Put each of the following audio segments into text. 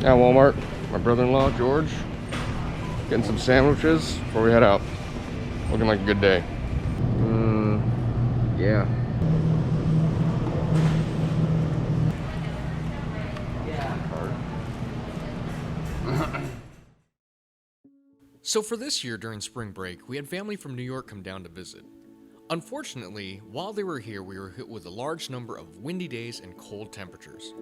At Walmart, my brother-in-law, George, getting some sandwiches before we head out. Looking like a good day. Yeah. So for this year during spring break, we had family from New York come down to visit. Unfortunately, while they were here, we were hit with a large number of windy days and cold temperatures.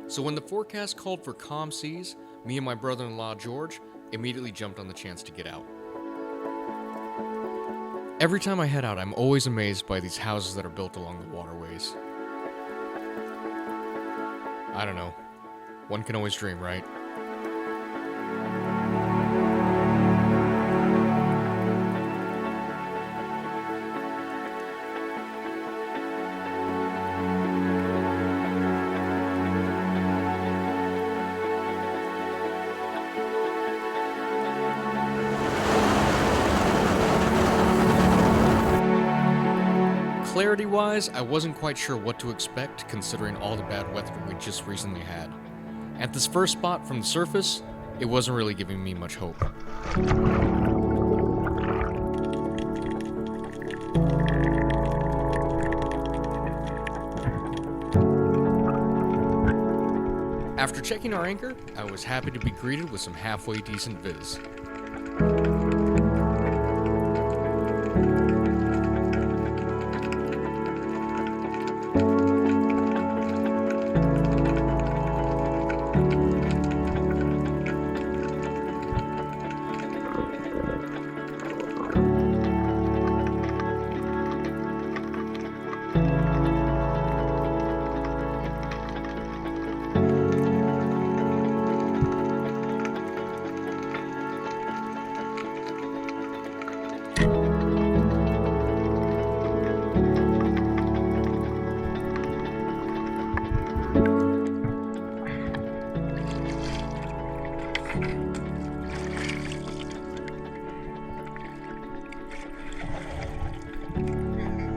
So when the forecast called for calm seas, me and my brother-in-law George immediately jumped on the chance to get out. Every time I head out, I'm always amazed by these houses that are built along the waterways. I don't know. One can always dream, right? Clarity-wise, I wasn't quite sure what to expect considering all the bad weather we just recently had. At this first spot from the surface, it wasn't really giving me much hope. After checking our anchor, I was happy to be greeted with some halfway decent viz.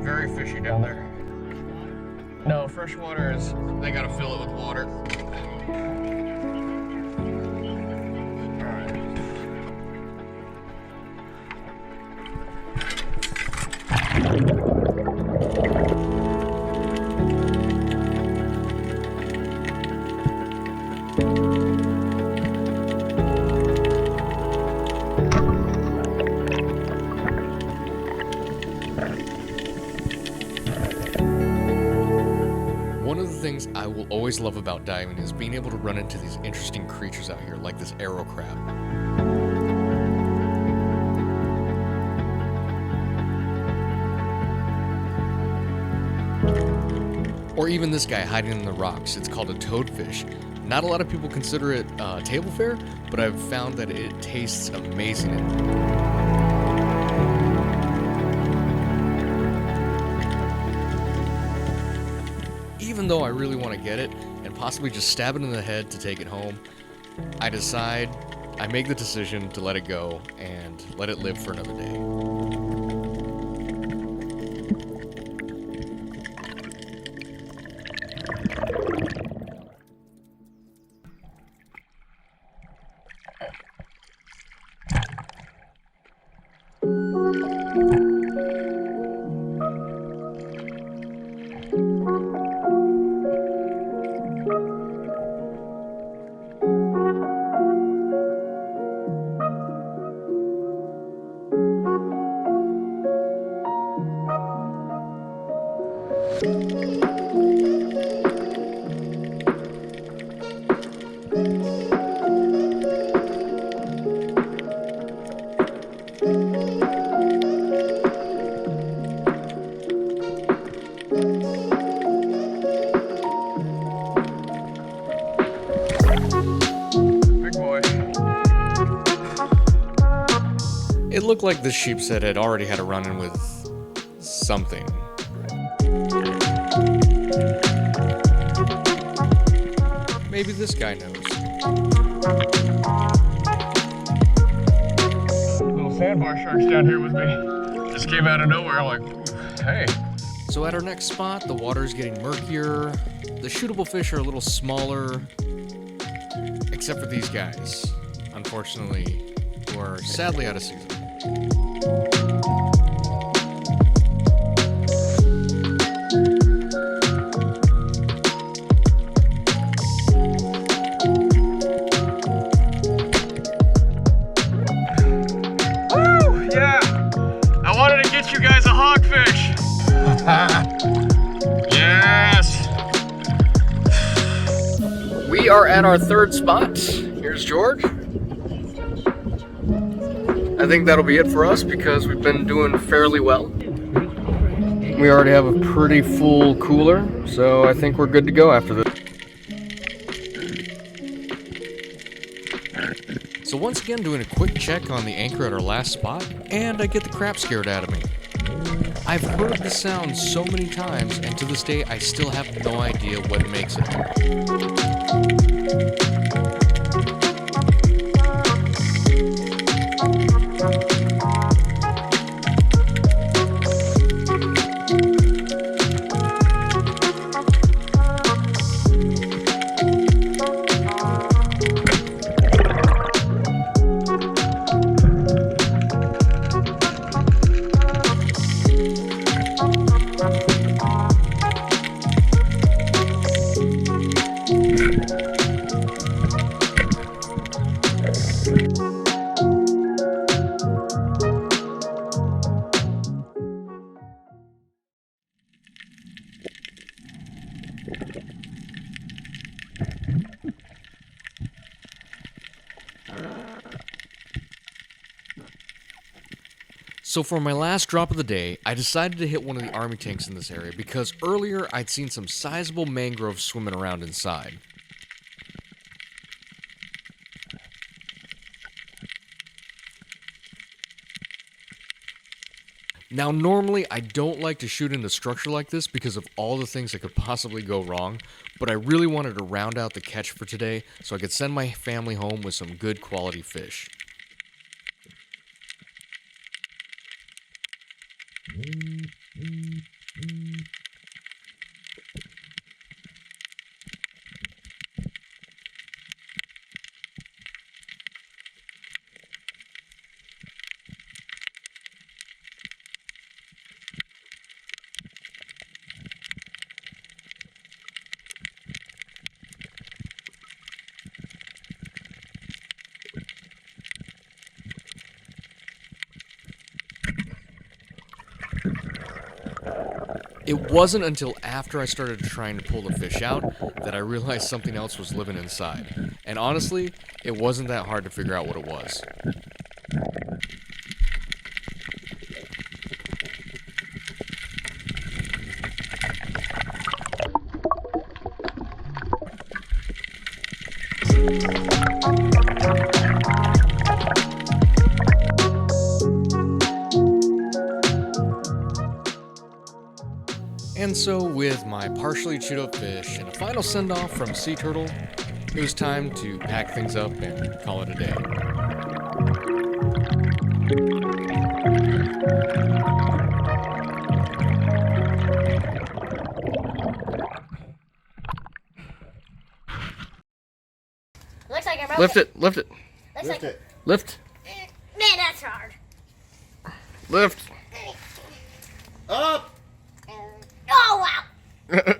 Very fishy down there. No, fresh water is, they gotta fill it with water. One of the things I will always love about diving is being able to run into these interesting creatures out here, like this arrow crab. Or even this guy hiding in the rocks. It's called a toadfish. Not a lot of people consider it table fare, but I've found that it tastes amazing. Even though I really want to get it and possibly just stab it in the head to take it home, I make the decision to let it go and let it live for another day. It looked like the sheepshead had already had a run-in with something. Maybe this guy knows. Little sandbar sharks down here with me. Just came out of nowhere. I'm like, hey. So at our next spot, the water is getting murkier, the shootable fish are a little smaller, except for these guys, unfortunately, who are sadly out of season. Woo! Yeah! I wanted to get you guys a hogfish! Yes! We are at our third spot. Here's George. I think that'll be it for us because we've been doing fairly well. We already have a pretty full cooler, so I think we're good to go after this. So once again, doing a quick check on the anchor at our last spot, and I get the crap scared out of me. I've heard the sound so many times, and to this day, I still have no idea what makes it. So for my last drop of the day, I decided to hit one of the army tanks in this area because earlier I'd seen some sizable mangroves swimming around inside. Now normally I don't like to shoot into a structure like this because of all the things that could possibly go wrong, but I really wanted to round out the catch for today so I could send my family home with some good quality fish. It wasn't until after I started trying to pull the fish out that I realized something else was living inside. And honestly, it wasn't that hard to figure out what it was. And so, with my partially chewed up fish and a final send off from Sea Turtle, it was time to pack things up and call it a day. Looks like I broke Lift it, lift it. Looks Lift like, it. Lift. Man, that's hard. Lift. Up! Oh, wow.